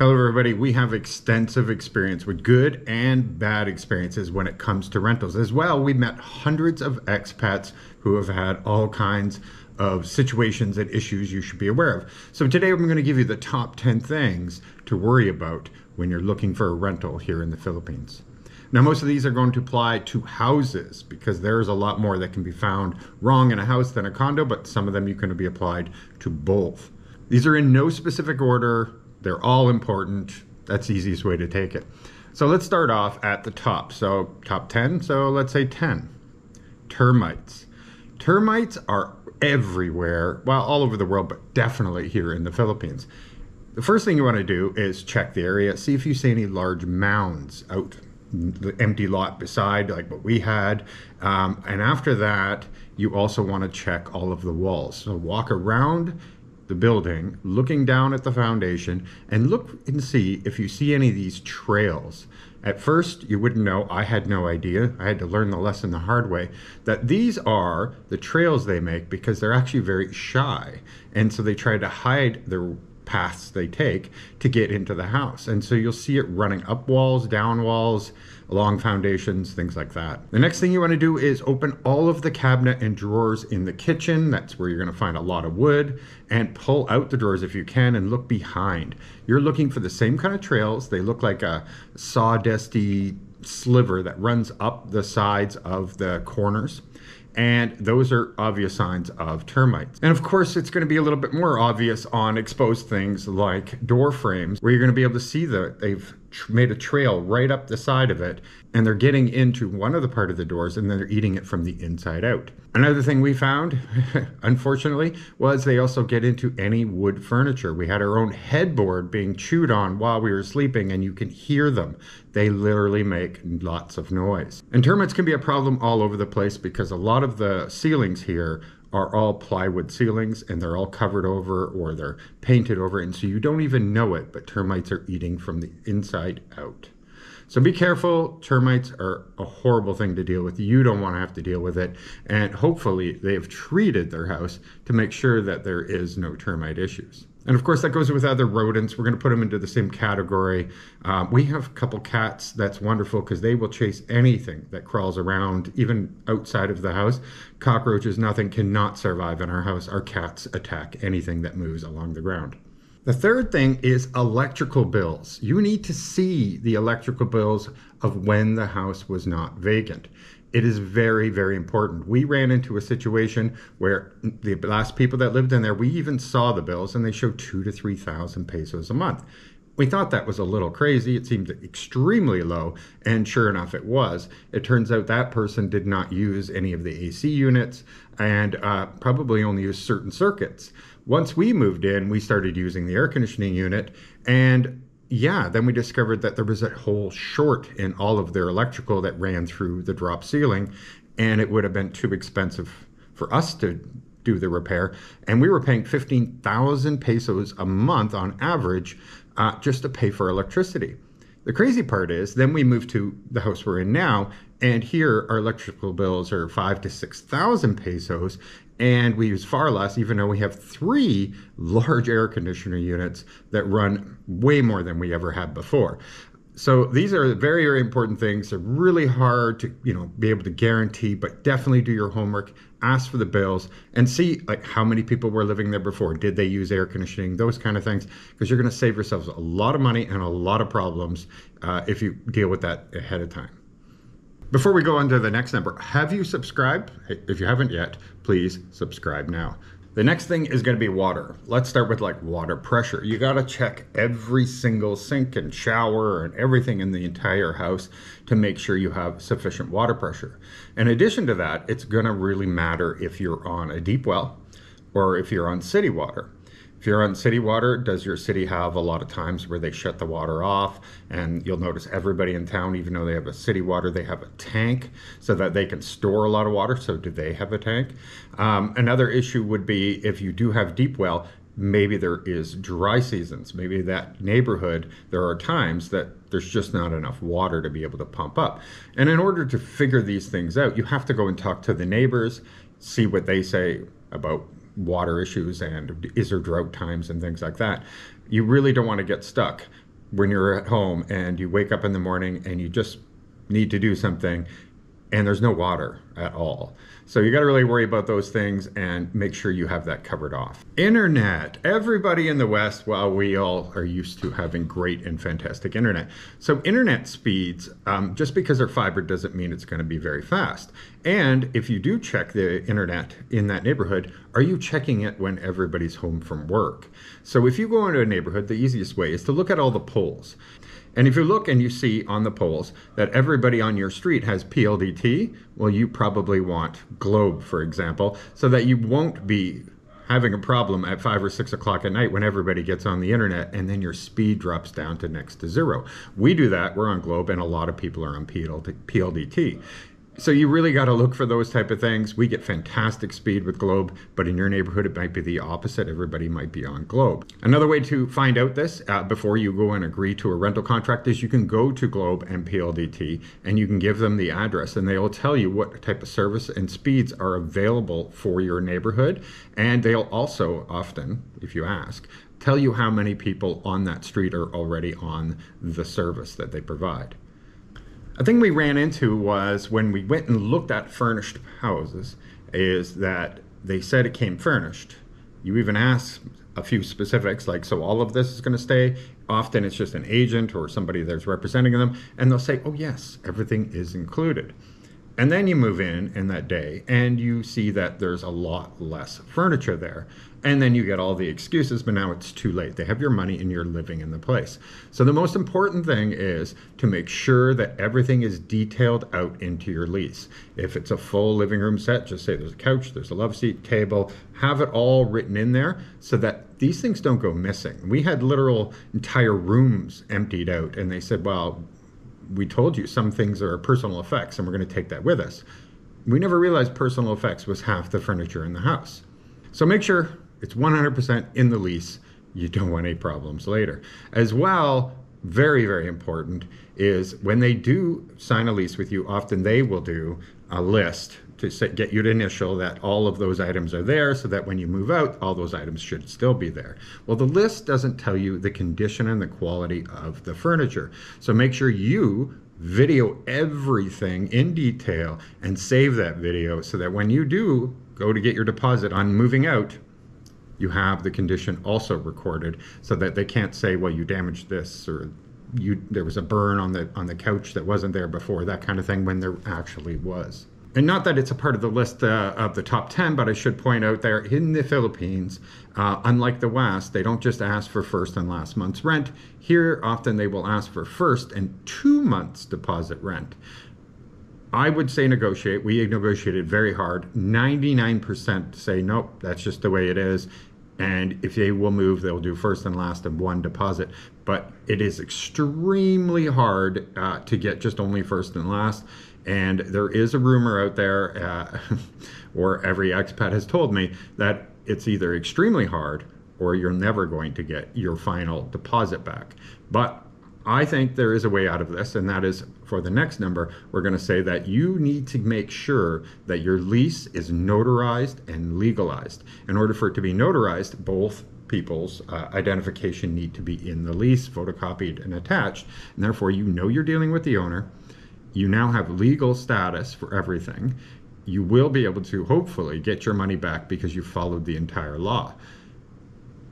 Hello everybody, we have extensive experience with good and bad experiences when it comes to rentals. As well, we met hundreds of expats who have had all kinds of situations and issues you should be aware of. So today I'm going to give you the top 10 things to worry about when you're looking for a rental here in the Philippines. Now most of these are going to apply to houses because there's a lot more that can be found wrong in a house than a condo, but some of them you can be applied to both. These are in no specific order. They're all important. That's the easiest way to take it. So let's start off at the top. So top 10, so let's say 10. Termites. Termites are everywhere, well, all over the world, but definitely here in the Philippines. The first thing you want to do is check the area, see if you see any large mounds out the empty lot beside, like what we had. And after that, you also want to check all of the walls. So walk around the building, looking down at the foundation, and look and see if you see any of these trails. At first, you wouldn't know. I had no idea. I had to learn the lesson the hard way, that these are the trails they make because they're actually very shy. And so they try to hide their paths they take to get into the house. And so you'll see it running up walls, down walls, along foundations, things like that. The next thing you want to do is open all of the cabinet and drawers in the kitchen. That's where you're going to find a lot of wood, and pull out the drawers if you can and look behind. You're looking for the same kind of trails. They look like a sawdusty sliver that runs up the sides of the corners. And those are obvious signs of termites. And of course, it's going to be a little bit more obvious on exposed things like door frames, where you're going to be able to see that they've made a trail right up the side of it, and they're getting into one of the part of the doors, and then they're eating it from the inside out. Another thing we found, unfortunately, was they also get into any wood furniture. We had our own headboard being chewed on while we were sleeping, and you can hear them. They literally make lots of noise. And termites can be a problem all over the place because a lot of the ceilings here are all plywood ceilings, and they're all covered over or they're painted over, and so you don't even know it, but termites are eating from the inside out. So be careful. Termites are a horrible thing to deal with. You don't want to have to deal with it, and hopefully they have treated their house to make sure that there is no termite issues. And of course that goes with other rodents. We're going to put them into the same category. We have a couple cats. That's wonderful because they will chase anything that crawls around, even outside of the house. Cockroaches, nothing cannot survive in our house. Our cats attack anything that moves along the ground. The third thing is electrical bills. You need to see the electrical bills of when the house was not vacant. It is very, very important. We ran into a situation where the last people that lived in there, we even saw the bills, and they showed 2,000 to 3,000 pesos a month. We thought that was a little crazy. It seemed extremely low, and sure enough it was. It turns out that person did not use any of the AC units and probably only used certain circuits. Once we moved in, we started using the air conditioning unit, and yeah, then we discovered that there was a whole short in all of their electrical that ran through the drop ceiling, and it would have been too expensive for us to do the repair. And we were paying 15,000 pesos a month on average just to pay for electricity. The crazy part is then we moved to the house we're in now, and here our electrical bills are 5,000 to 6,000 pesos, and we use far less, even though we have 3 large air conditioner units that run way more than we ever had before. So these are very, very important things. They're really hard to, be able to guarantee, but definitely do your homework, ask for the bills, and see like how many people were living there before. Did they use air conditioning? Those kind of things, because you're going to save yourselves a lot of money and a lot of problems if you deal with that ahead of time. Before we go on to the next number, have you subscribed? If you haven't yet, please subscribe now. The next thing is going to be water. Let's start with like water pressure. You got to check every single sink and shower and everything in the entire house to make sure you have sufficient water pressure. In addition to that, it's going to really matter if you're on a deep well or if you're on city water. If you're on city water, does your city have a lot of times where they shut the water off? And you'll notice everybody in town, even though they have a city water, they have a tank so that they can store a lot of water. So do they have a tank? Another issue would be if you do have deep well, maybe there is dry seasons. Maybe that neighborhood, there are times that there's just not enough water to be able to pump up. And in order to figure these things out, you have to go and talk to the neighbors, see what they say about water issues and is there drought times and things like that. You really don't want to get stuck. when you're at home and you wake up in the morning and you just need to do something and there's no water at all. So you got to really worry about those things and make sure you have that covered off. Internet. Everybody in the West, well, we all are used to having great and fantastic internet. So internet speeds, just because they're fiber doesn't mean it's going to be very fast. And if you do check the internet in that neighborhood, are you checking it when everybody's home from work? So if you go into a neighborhood, the easiest way is to look at all the poles. And if you look and you see on the poles that everybody on your street has PLDT, well, you probably want Globe, for example, so that you won't be having a problem at 5 or 6 o'clock at night when everybody gets on the internet and then your speed drops down to next to zero. We do that, we're on Globe, and a lot of people are on PLDT. So you really got to look for those type of things. We get fantastic speed with Globe, but in your neighborhood it might be the opposite. Everybody might be on Globe. Another way to find out this before you go and agree to a rental contract is you can go to Globe and PLDT and you can give them the address and they will tell you what type of service and speeds are available for your neighborhood. And they'll also often, if you ask, tell you how many people on that street are already on the service that they provide. A thing we ran into was when we went and looked at furnished houses is that they said it came furnished. You even ask a few specifics like, so all of this is going to stay? Often it's just an agent or somebody that's representing them and they'll say, oh yes, everything is included. And then you move in that day and you see that there's a lot less furniture there. And then you get all the excuses, but now it's too late. They have your money and you're living in the place. So the most important thing is to make sure that everything is detailed out into your lease. If it's a full living room set, just say there's a couch, there's a love seat, table, have it all written in there so that these things don't go missing. We had literal entire rooms emptied out and they said, well, we told you some things are personal effects and we're going to take that with us. We never realized personal effects was half the furniture in the house. So make sure it's 100% in the lease. You don't want any problems later. As well, very, very important is when they do sign a lease with you, often they will do a list to get you to initial that all of those items are there so that when you move out, all those items should still be there. Well, the list doesn't tell you the condition and the quality of the furniture. So make sure you video everything in detail and save that video so that when you do go to get your deposit on moving out, you have the condition also recorded so that they can't say, well, you damaged this or there was a burn on the couch that wasn't there before, that kind of thing, when there actually was. And not that it's a part of the list of the top 10, but I should point out there in the Philippines, unlike the West, they don't just ask for first and last month's rent. Here, often they will ask for first and 2 months deposit rent. I would say negotiate. We negotiated very hard. 99% say, nope, that's just the way it is. And if they will move, they'll do first and last and one deposit. But it is extremely hard to get just only first and last. And there is a rumor out there, or every expat has told me, that it's either extremely hard or you're never going to get your final deposit back. But I think there is a way out of this, and that is for the next number, we're going to say that you need to make sure that your lease is notarized and legalized. In order for it to be notarized, both people's identification need to be in the lease, photocopied and attached, and therefore you know you're dealing with the owner. You now have legal status for everything. You will be able to hopefully get your money back because you followed the entire law.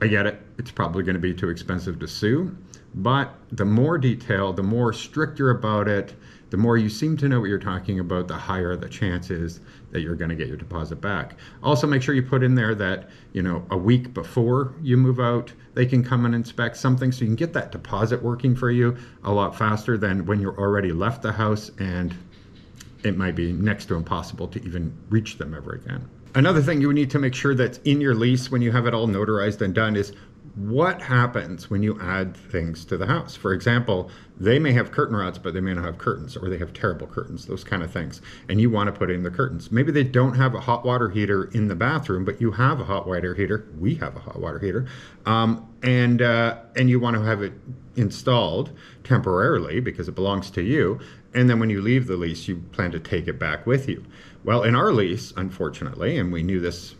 I get it, it's probably going to be too expensive to sue, but the more detailed, the more strict you're about it, the more you seem to know what you're talking about, the higher the chance is that you're going to get your deposit back. Also, make sure you put in there that, a week before you move out, they can come and inspect something so you can get that deposit working for you a lot faster than when you're already left the house and it might be next to impossible to even reach them ever again. Another thing you need to make sure that's in your lease when you have it all notarized and done is what happens when you add things to the house. For example, they may have curtain rods, but they may not have curtains, or they have terrible curtains, those kind of things. And you want to put in the curtains. Maybe they don't have a hot water heater in the bathroom, but you have a hot water heater. We have a hot water heater. And you want to have it installed temporarily because it belongs to you. And then when you leave the lease, you plan to take it back with you. Well, in our lease, unfortunately, and we knew this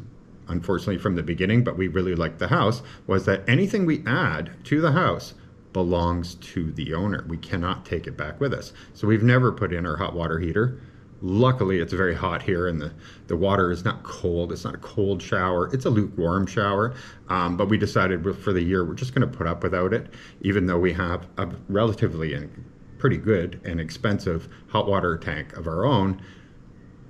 unfortunately from the beginning, but we really liked the house, was that anything we add to the house belongs to the owner. We cannot take it back with us. So we've never put in our hot water heater. Luckily, it's very hot here, and the water is not cold. It's not a cold shower. It's a lukewarm shower. But we decided for the year, we're just going to put up without it, even though we have a relatively and pretty good and expensive hot water tank of our own.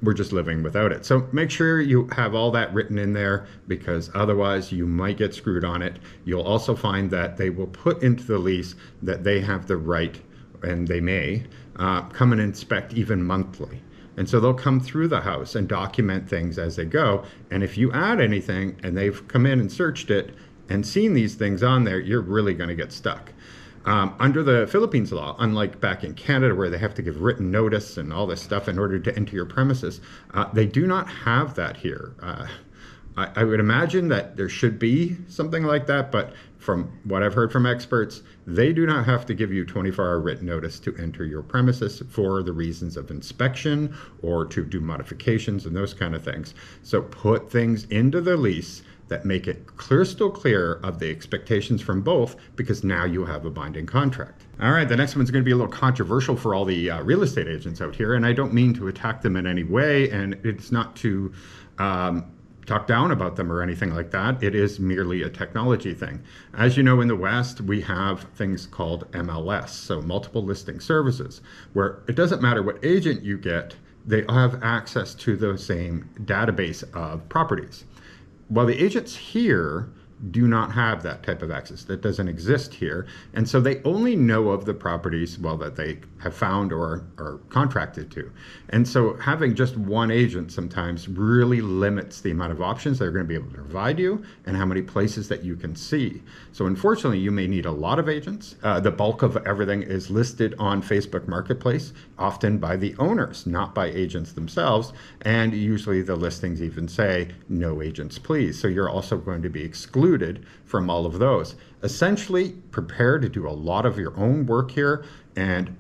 We're just living without it. So make sure you have all that written in there, because otherwise you might get screwed on it. You'll also find that they will put into the lease that they have the right, and they may, come and inspect even monthly. And so they'll come through the house and document things as they go. And if you add anything and they've come in and searched it and seen these things on there, you're really going to get stuck. Under the Philippines law, unlike back in Canada where they have to give written notice and all this stuff in order to enter your premises, they do not have that here. I would imagine that there should be something like that, but from what I've heard from experts, they do not have to give you 24-hour written notice to enter your premises for the reasons of inspection or to do modifications and those kind of things. So put things into the lease that make it crystal clear of the expectations from both, because now you have a binding contract. All right, the next one's going to be a little controversial for all the real estate agents out here, and I don't mean to attack them in any way, and it's not to talk down about them or anything like that. It is merely a technology thing. As you know, in the West, we have things called MLS, so multiple listing services, where it doesn't matter what agent you get, they have access to the same database of properties. Well, the agents here do not have that type of access. That doesn't exist here. And so they only know of the properties, well, that they have found or are contracted to. And so having just one agent sometimes really limits the amount of options they're going to be able to provide you and how many places that you can see. So unfortunately, you may need a lot of agents. The bulk of everything is listed on Facebook Marketplace, often by the owners, not by agents themselves. And usually the listings even say, no agents, please. So you're also going to be excluded from all of those. Essentially, prepare to do a lot of your own work here, and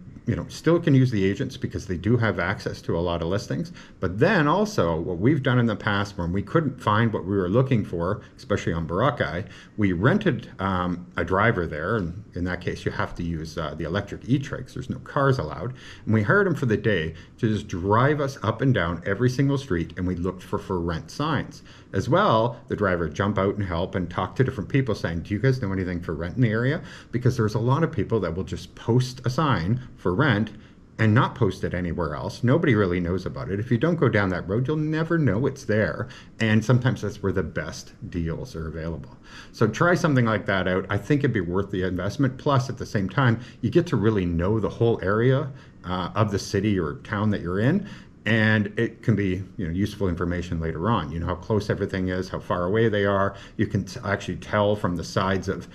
still can use the agents because they do have access to a lot of listings. But then also what we've done in the past when we couldn't find what we were looking for, especially on Boracay, we rented a driver there. And in that case, you have to use the electric e-trikes. There's no cars allowed. And we hired him for the day to just drive us up and down every single street, and we looked for rent signs. As well, the driver would jump out and help and talk to different people saying, do you guys know anything for rent in the area? Because there's a lot of people that will just post a sign for rent and not post it anywhere else. Nobody really knows about it. If you don't go down that road, you'll never know it's there. And sometimes that's where the best deals are available. So try something like that out. I think it'd be worth the investment. Plus, at the same time, you get to really know the whole area of the city or town that you're in. And it can be useful information later on. You know how close everything is, how far away they are. You can actually tell from the sides of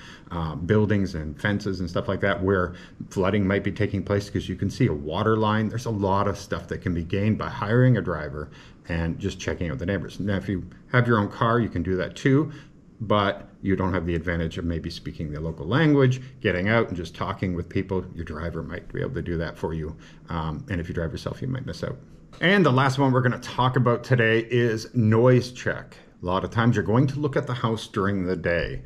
buildings and fences and stuff like that where flooding might be taking place, because you can see a water line. There's a lot of stuff that can be gained by hiring a driver and just checking out the neighbors. Now, if you have your own car, you can do that too, but you don't have the advantage of maybe speaking the local language, getting out and just talking with people. Your driver might be able to do that for you. And if you drive yourself, you might miss out. And the last one we're going to talk about today is noise check. A lot of times you're going to look at the house during the day.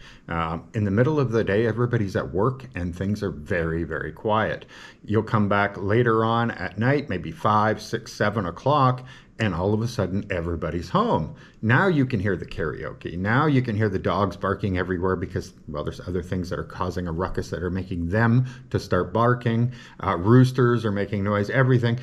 In the middle of the day, everybody's at work and things are very, very quiet. You'll come back later on at night, maybe 5, 6, 7 o'clock, and all of a sudden everybody's home. Now you can hear the karaoke. Now you can hear the dogs barking everywhere because, well, there's other things that are causing a ruckus that are making them to start barking. Roosters are making noise, everything.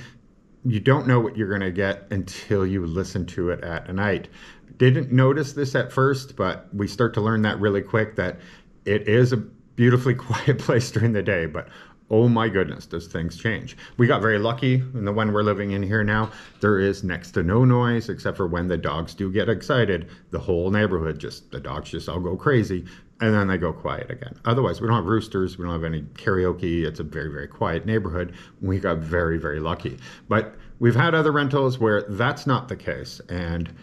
You don't know what you're going to get until you listen to it at night. Didn't notice this at first, but we start to learn that really quick, that it is a beautifully quiet place during the day, but oh my goodness, does things change. We got very lucky in the one we're living in here now. There is next to no noise, except for when the dogs do get excited. The whole neighborhood, the dogs just all go crazy, and then they go quiet again. Otherwise, we don't have roosters. We don't have any karaoke. It's a very, very quiet neighborhood. We got very, very lucky. But we've had other rentals where that's not the case, and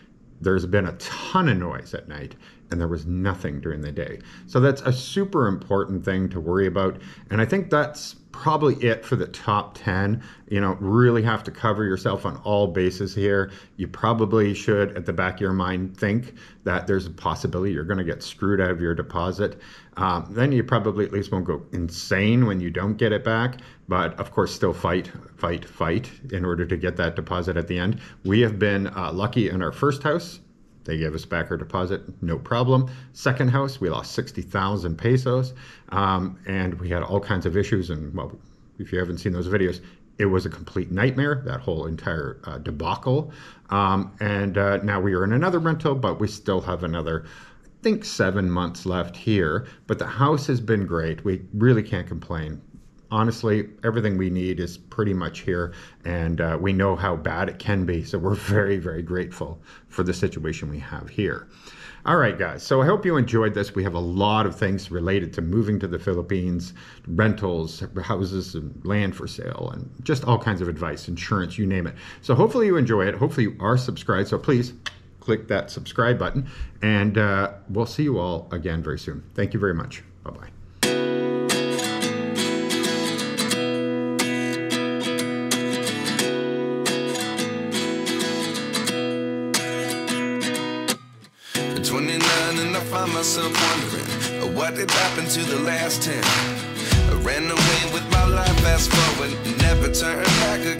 there's been a ton of noise at night, and there was nothing during the day. So that's a super important thing to worry about. And I think that's probably it for the top 10. You know, really have to cover yourself on all bases here. You probably should, at the back of your mind, think that there's a possibility you're going to get screwed out of your deposit. Then you probably at least won't go insane when you don't get it back. But of course, still fight in order to get that deposit at the end. We have been lucky in our first house. They gave us back our deposit, no problem. Second house, we lost 60,000 pesos, and we had all kinds of issues. And well, if you haven't seen those videos, it was a complete nightmare, that whole entire debacle. And now we are in another rental, but we still have another, I think, 7 months left here. But the house has been great. We really can't complain. Honestly, everything we need is pretty much here, and we know how bad it can be. So we're very, very grateful for the situation we have here. All right, guys. So I hope you enjoyed this. We have a lot of things related to moving to the Philippines, rentals, houses, and land for sale, and just all kinds of advice, insurance, you name it. So hopefully you enjoy it. Hopefully you are subscribed. So please click that subscribe button, and we'll see you all again very soon. Thank you very much. Bye-bye. And I find myself wondering what did happen to the last 10. I ran away with my life, fast forward, never turn back again.